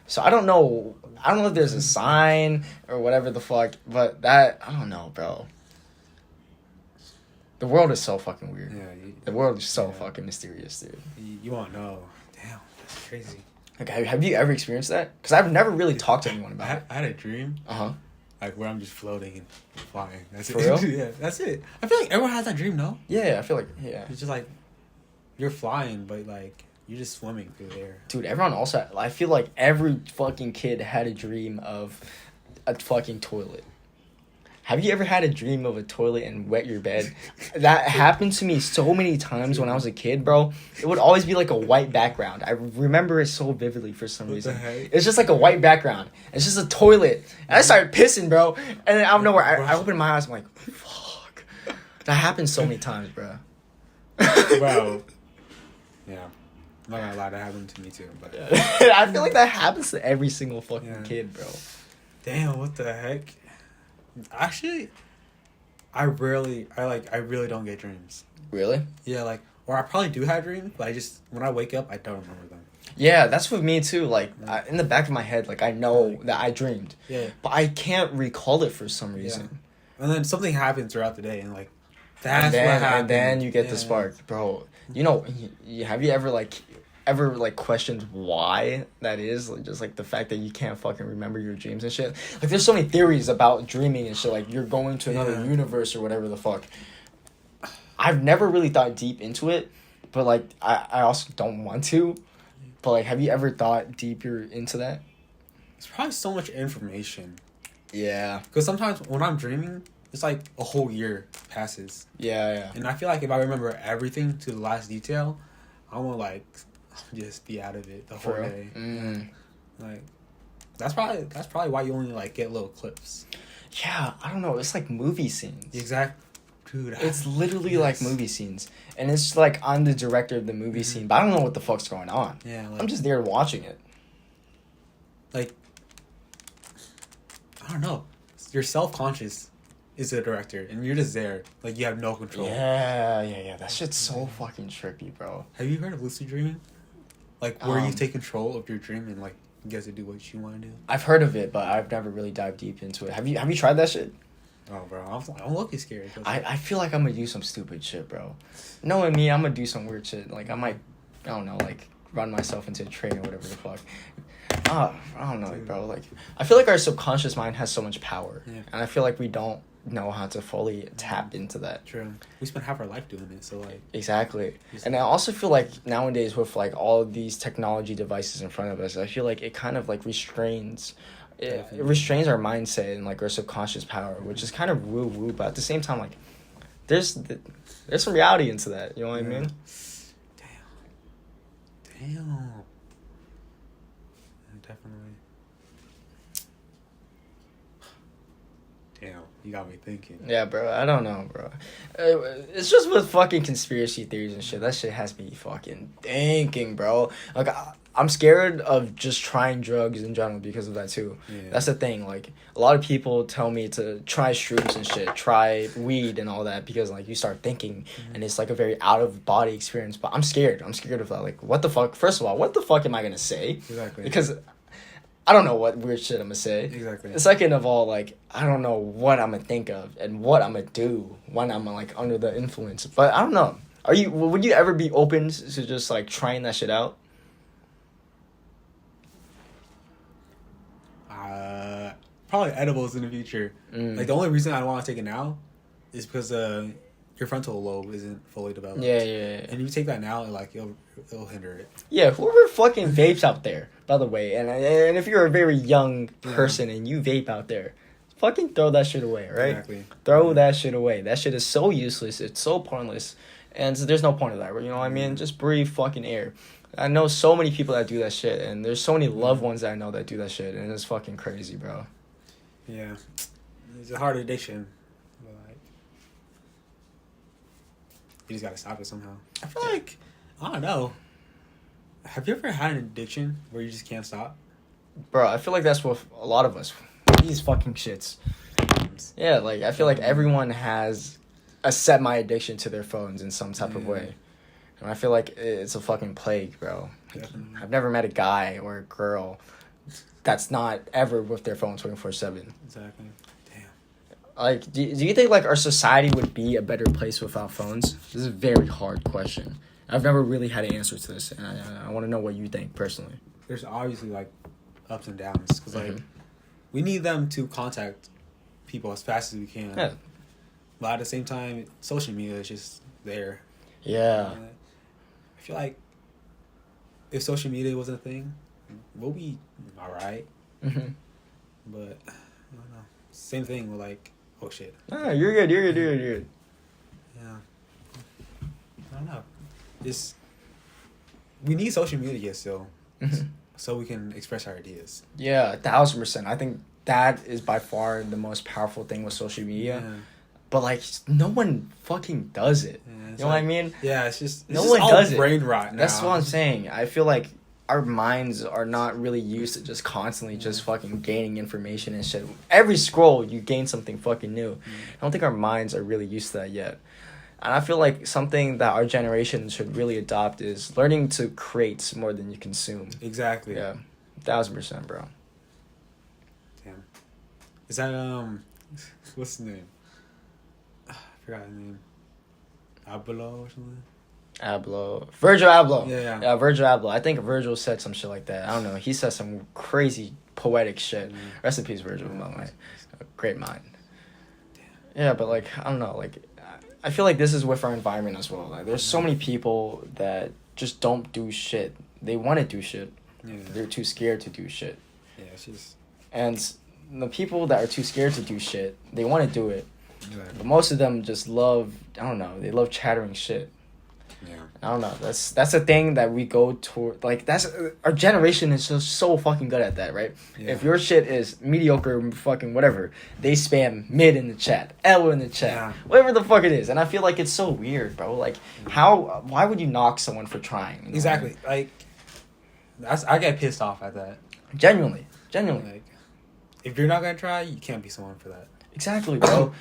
So I don't know. I don't know if there's a sign or whatever the fuck. But that, I don't know, bro. The world is so fucking weird. Yeah. The world is so fucking mysterious, dude. You won't know. Damn, that's crazy. Like, have you ever experienced that? Because I've never really talked to anyone about it. I had a dream. Uh-huh. Like, where I'm just floating and flying. That's For it. real? Yeah, that's it. I feel like everyone has that dream, no? Yeah, I feel like, yeah. It's just like, you're flying, but like, you're just swimming through the air. Dude, everyone also, I feel like every fucking kid had a dream of a fucking toilet. Have you ever had a dream of a toilet and wet your bed? That happened to me so many times when I was a kid, bro. It would always be like a white background. I remember it so vividly for some reason. heck? It's just like a white background. It's just a toilet. And I started pissing, bro. And then out of nowhere, I opened my eyes. I'm like, fuck. That happened so many times, bro. Bro. Yeah. I'm not gonna lie, that happened to me too. But I feel like that happens to every single fucking kid, bro. damn, what the heck? Actually, I really don't get dreams. Really? Yeah, like, or I probably do have dreams, but when I wake up, I don't remember them. Yeah, that's with me too. Like, in the back of my head, like, I know that I dreamed. Yeah. But I can't recall it for some reason. And then something happens throughout the day, and like, And that's what happened. and then you get the Yeah. spark. Bro, you know, have you ever questioned why that is? Like, just like the fact that you can't fucking remember your dreams and shit. Like, there's so many theories about dreaming and shit. Like, you're going to another universe or whatever the fuck. I've never really thought deep into it, but like I also don't want to. But like, have you ever thought deeper into that? It's probably so much information. Yeah. Because sometimes when I'm dreaming, it's like a whole year passes. Yeah. And I feel like if I remember everything to the last detail, I want to like just be out of it the whole For real? day. Mm. Like that's probably why you only like get little clips. Yeah, I don't know. It's like movie scenes. Exact, dude. It's literally like movie scenes, and it's like I'm the director of the movie scene, but I don't know what the fuck's going on. Yeah, like, I'm just there watching it. like I don't know. You're self-conscious is the director, and you're just there. Like, you have no control. Yeah. That shit's so fucking trippy, bro. Have you heard of lucid dreaming? Like, where you Um, take control of your dream and, like, you get to do what you want to do? I've heard of it, but I've never really dived deep into it. Have you tried that shit? Oh, bro, I'm low-key scared. I feel like I'm gonna do some stupid shit, bro. Knowing me, I'm gonna do some weird shit. Like, I don't know, like, run myself into a train or whatever the fuck. I don't know, bro. Like, I feel like our subconscious mind has so much power. Yeah. And I feel like we don't know how to fully tap into that. True. We spend half our life doing it, so, like... Exactly. And I also feel like nowadays with, like, all of these technology devices in front of us, I feel like it kind of, like, restrains... It restrains our mindset and, like, our subconscious power, which is kind of woo-woo, but at the same time, like, there's some reality into that, you know what I mean? Damn. Definitely. Damn, you got me thinking. Yeah, bro, I don't know, bro. It's just with fucking conspiracy theories and shit. That shit has me fucking thinking, bro. Like, I'm scared of just trying drugs in general because of that, too. Yeah. That's the thing. Like, a lot of people tell me to try shrooms and shit, try weed and all that because, like, you start thinking and it's, like, a very out-of-body experience. But I'm scared. I'm scared of that. Like, what the fuck? First of all, what the fuck am I going to say? Exactly. Because I don't know what weird shit I'm gonna say. Exactly. Second of all, like, I don't know what I'm gonna think of and what I'm gonna do when I'm, like, under the influence. But I don't know. Would you ever be open to just, like, trying that shit out? Probably edibles in the future. Like, the only reason I don't want to take it now is because your frontal lobe isn't fully developed. Yeah. And you take that now, like it'll hinder it. Yeah, whoever fucking vapes out there, by the way, and if you're a very young person and you vape out there, fucking throw that shit away, right? Exactly. Throw that shit away. That shit is so useless. It's so pointless. And there's no point of that, you know what I mean? Just breathe fucking air. I know so many people that do that shit, and there's so many loved ones that I know that do that shit, and it's fucking crazy, bro. Yeah. It's a hard addiction. But like, you just gotta stop it somehow. I feel like, I don't know. Have you ever had an addiction where you just can't stop? Bro, I feel like that's what a lot of us, these fucking shits. Yeah, like, I feel like everyone has a set my addiction to their phones in some type of way. And I feel like it's a fucking plague, bro. Like, I've never met a guy or a girl that's not ever with their phone 24/7. Exactly. Damn. Like, do you think, like, our society would be a better place without phones? This is a very hard question. I've never really had an answer to this, and I want to know what you think, personally. There's obviously, like, ups and downs. Because, like, we need them to contact people as fast as we can. Yeah. But at the same time, social media is just there. Yeah. I feel like if social media wasn't a thing, we'll be alright. Mm-hmm. But, I don't know. Same thing with, like, oh shit. Ah, you're good. Yeah. I don't know. Just, we need social media still. So we can express our ideas. Yeah, 1,000%. I think that is by far the most powerful thing with social media. Yeah. But, like, no one fucking does it. Yeah, You know what I mean? Yeah, it's just No one does it. brain rot now. That's what I'm saying. I feel like our minds are not really used to just constantly just fucking gaining information and shit. Every scroll, you gain something fucking new. I don't think our minds are really used to that yet. And I feel like something that our generation should really adopt is learning to create more than you consume. Exactly. Yeah, 1,000%, bro. Damn. Is that what's his name? I forgot his name. Abelo or something. Virgil Abloh. Yeah, Virgil Abloh. I think Virgil said some shit like that. I don't know. He said some crazy poetic shit. Rest in peace, Virgil. My great mind. Yeah, but like, I don't know. Like, I feel like this is with our environment as well. Like, there's so many people that just don't do shit. They want to do shit. Yeah. They're too scared to do shit. Yeah, it's just. And the people that are too scared to do shit, they want to do it. Exactly. But most of them just love, I don't know, they love chattering shit. Yeah. I don't know. That's a thing that we go toward. Like, that's our generation is just so fucking good at that, right? Yeah. If your shit is mediocre, fucking whatever, they spam mid in the chat, L in the chat, whatever the fuck it is. And I feel like it's so weird, bro. Like, why would you knock someone for trying? You know? Exactly. Like, I get pissed off at that. Genuinely. Like, if you're not gonna try, you can't be someone for that. Exactly, bro.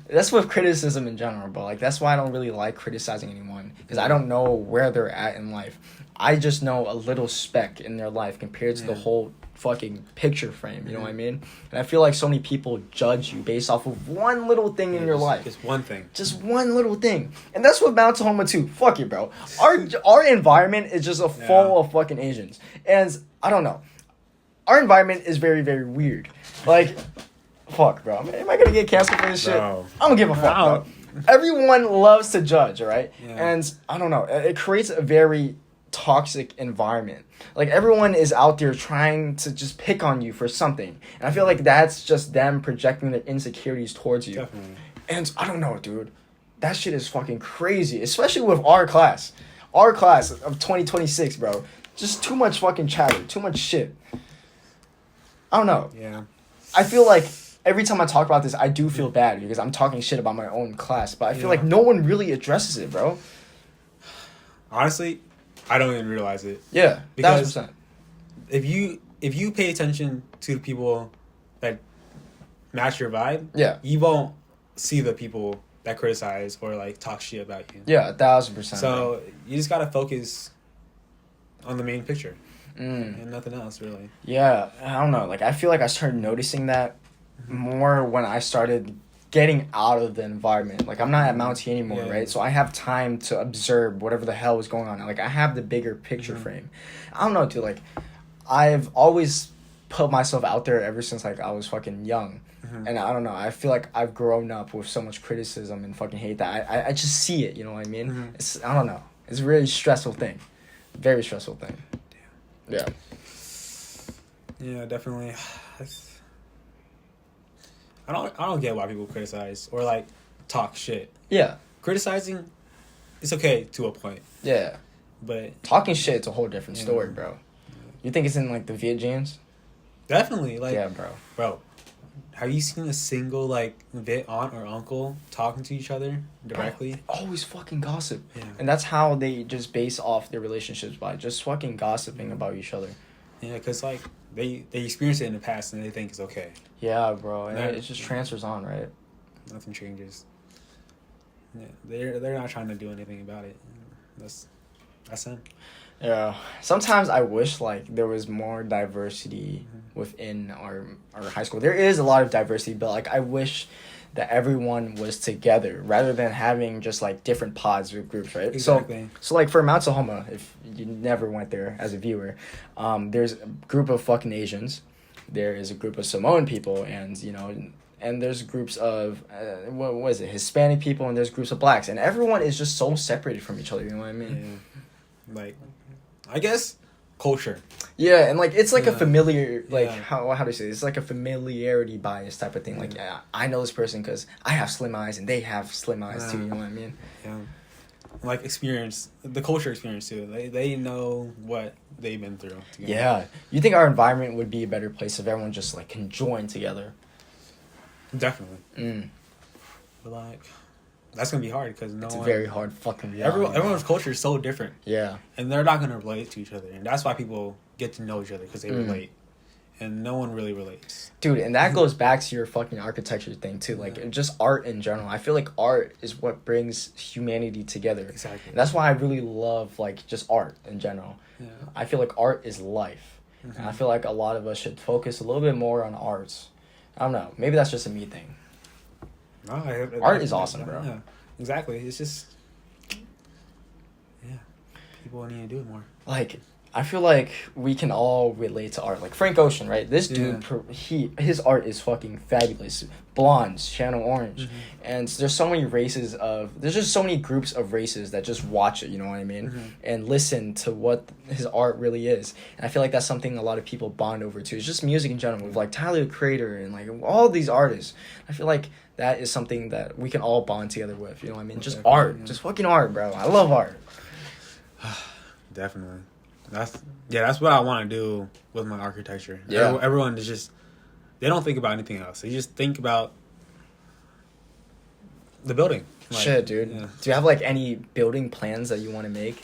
That's with criticism in general, bro. Like, that's why I don't really like criticizing anyone, because I don't know where they're at in life. I just know a little speck in their life compared to the whole fucking picture frame. You know what I mean? And I feel like so many people judge you based off of one little thing in your life. Just one thing. Just one little thing. And that's what Mount Tahoma too. Fuck it, bro. Our environment is just full of fucking Asians. And I don't know. Our environment is very, very weird. Like, fuck, bro. Am I gonna get canceled for this shit? No. I don't give a fuck, bro. Everyone loves to judge, right? Yeah. And I don't know. It creates a very toxic environment. Like, everyone is out there trying to just pick on you for something. And I feel like that's just them projecting their insecurities towards you. Definitely. And I don't know, dude. That shit is fucking crazy. Especially with our class. Our class of 2026, bro. Just too much fucking chatter. Too much shit. I don't know. Yeah. I feel like every time I talk about this, I do feel bad because I'm talking shit about my own class. But I feel like no one really addresses it, bro. Honestly, I don't even realize it. Yeah, because 1,000%. if you pay attention to the people that match your vibe, you won't see the people that criticize or like talk shit about you. Yeah, 1,000%. So you just gotta focus on the main picture and nothing else, really. Yeah, I don't know. Like, I feel like I started noticing that more when I started getting out of the environment. Like, I'm not at Mount T anymore, right? So I have time to observe whatever the hell is going on. Like, I have the bigger picture frame. I don't know, dude. Like, I've always put myself out there ever since, like, I was fucking young. And I don't know. I feel like I've grown up with so much criticism and fucking hate that I just see it. You know what I mean? It's I don't know. It's a really stressful thing. Very stressful thing. Yeah. Yeah, definitely. I don't get why people criticize or like talk shit. Yeah. Criticizing, it's okay to a point, Yeah. but Talking shit, it's a whole different Yeah. story, bro. You think it's in like the Viet genes? definitely like, Yeah, bro. have you seen a single like Vit aunt or uncle talking to each other directly? Bro, always fucking gossip. Yeah. And that's how they just base off their relationships, by just fucking gossiping about each other. Yeah, because like they experienced it in the past and they think it's okay. Yeah, bro. And That- it just transfers on, right? Nothing changes. Yeah, they're not trying to do anything about it. That's them. Yeah. Sometimes I wish like there was more diversity within our high school. There is a lot of diversity, but like I wish that everyone was together rather than having just like different pods or groups, right? Exactly. So like for Mount Tahoma, if you never went there as a viewer, there's a group of fucking Asians, there is a group of Samoan people, and and there's groups of what was it, Hispanic people, and there's groups of blacks, and everyone is just so separated from each other. You know what I mean? Yeah. Like, I guess culture. Yeah, and like it's like a Yeah. familiar, like Yeah. how do you say it? It's like a familiarity bias type of thing. Like I know this person because I have slim eyes and they have slim eyes too. You know what I mean? Yeah. Like experience, the culture experience too. They know what they've been through. Together. Yeah. You think our environment would be a better place if everyone just like can join together? Definitely. But like, that's gonna be hard because It's a very hard fucking reality. everyone's culture is so different, Yeah. and they're not gonna relate to each other, and that's why people get to know each other because they Mm. relate, and no one really relates. Dude, and that goes back to your fucking architecture thing too. Like just art in general. I feel like art is what brings humanity together. Exactly. And that's why I really love like just art in general. Yeah. I feel like art is life. And I feel like a lot of us should focus a little bit more on arts. I don't know. Maybe that's just a me thing. No, Art is awesome, bro. Yeah, exactly. It's just, yeah, people need to do it more. Like, I feel like we can all relate to art. Like Frank Ocean, right? This dude, his art is fucking fabulous. Blondes, channel orange, and there's so many there's just so many groups of races that just watch it. You know what I mean? And listen to what his art really is. And I feel like that's something a lot of people bond over too. It's just music in general, with like Tyler the Creator and like all these artists. I feel like that is something that we can all bond together with. You know what I mean? Just art, just fucking art, bro. I love art. Definitely. That's what I want to do with my architecture. Yeah. Everyone is just, they don't think about anything else. They just think about the building. Like, Shit, dude. yeah. Do you have like any building plans that you want to make?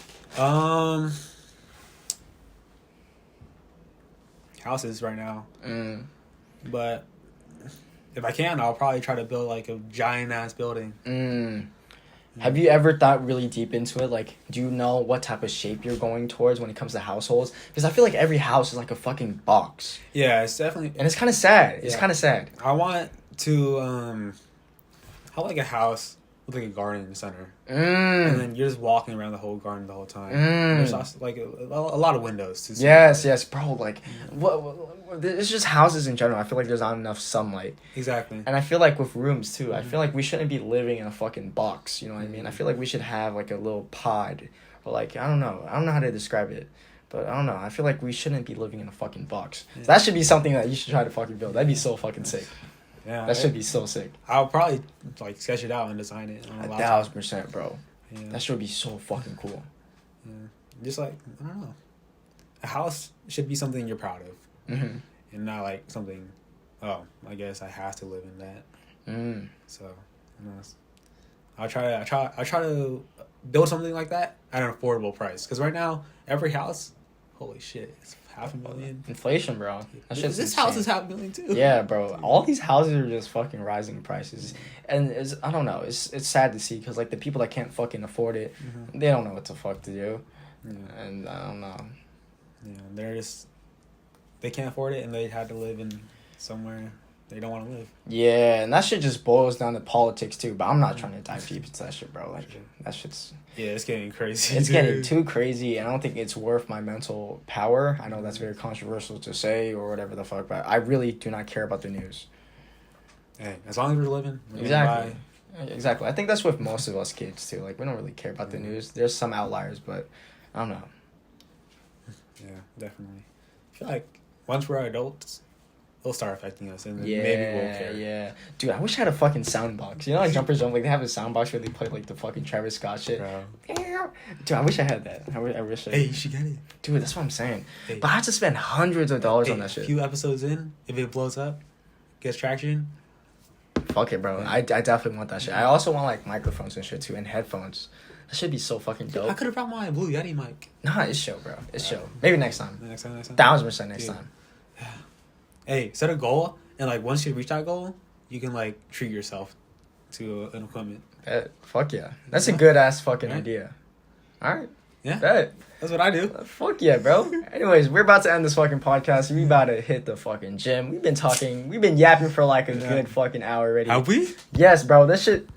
Houses right now. Mm. But if I can, I'll probably try to build like a giant ass building. Have you ever thought really deep into it? Like, do you know what type of shape you're going towards when it comes to households? Because I feel like every house is like a fucking box. Yeah, it's definitely. And it's kind of sad. It's Yeah. kind of sad. I want to have like a house with like a garden in the center, and then you're just walking around the whole garden the whole time. There's also, like a lot of windows too. Yes, bro. Like, what? It's just houses in general. I feel like there's not enough sunlight. Exactly. And I feel like with rooms too, I feel like we shouldn't be living in a fucking box. You know what I mean? I feel like we should have like a little pod, or like I don't know how to describe it, but I don't know. I feel like we shouldn't be living in a fucking box. Yeah. That should be something that you should try to fucking build. That'd be so fucking sick. Yeah, That should be so sick. I'll probably like sketch it out and design it on a laptop. 1,000%, bro. Yeah. That should be so fucking cool. Yeah. Just like, I don't know, a house should be something you're proud of, Mm-hmm. and not like something. Oh, I guess I have to live in that. So, you know, I try to build something like that at an affordable price. Because right now, every house, holy shit, it's $500,000. Inflation, bro. That shit's This house insane. is $500,000 too. Yeah, bro. All these houses are just fucking rising in prices, and I don't know. It's sad to see because like the people that can't fucking afford it, they don't know what the fuck to do, and I don't know. Yeah, they can't afford it, and they had to live in somewhere they don't want to live. Yeah, and that shit just boils down to politics too. But I'm not trying to dive deep into that shit, bro. Like that shit's. Yeah, it's getting crazy. It's getting too crazy, and I don't think it's worth my mental power. I know that's very controversial to say or whatever the fuck, but I really do not care about the news. Hey, as long as we're living, we're Exactly. getting by. Exactly. I think that's with most of us kids too. Like we don't really care about the news. There's some outliers, but I don't know. Yeah, definitely. I feel like once we're adults, it'll start affecting us, and then Yeah, maybe we'll care. yeah. Dude, I wish I had a fucking sound box. You know, like Jumpers Jump, like they have a sound box where they play like the fucking Travis Scott shit. Bro. Dude, I wish I had that. I wish I. Hey, you should get it. Dude, that's what I'm saying. Hey. But I have to spend hundreds of dollars Hey, on that shit. A few episodes in, if it blows up, gets traction. Fuck it, bro. I definitely want that shit. I also want like microphones and shit too, and headphones. That should be so fucking I dope. could have brought my Blue Yeti mic. Nah, it's show, bro. It's show. Maybe next time. Next time. 1000% next Dude. time. Hey, set a goal, and like once you reach that goal, you can like treat yourself to an equipment. Fuck yeah. That's a Yeah. good ass fucking Yeah. idea. Alright. Yeah, Bet. that's what I do. Fuck yeah, bro. Anyways, we're about to end this fucking podcast. We about to hit the fucking gym. We've been yapping for like a Yeah. good fucking hour already. Have we? Yes, bro. This shit.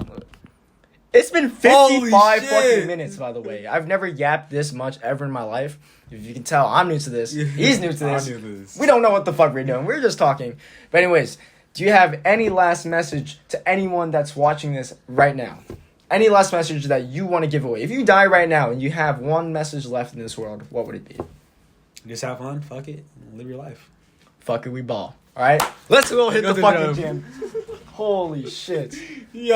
It's been Holy 55 shit. fucking minutes, by the way. I've never yapped this much ever in my life. If you can tell, I'm new to this. He's new to I'm this. new to this. We don't know what the fuck we're doing. We're just talking. But anyways, do you have any last message to anyone that's watching this right now? Any last message that you want to give away? If you die right now and you have one message left in this world, what would it be? Just have fun. Fuck it. Live your life. Fuck it, we ball. All right? Let's go hit Go the to the fucking gym. gym. Holy shit.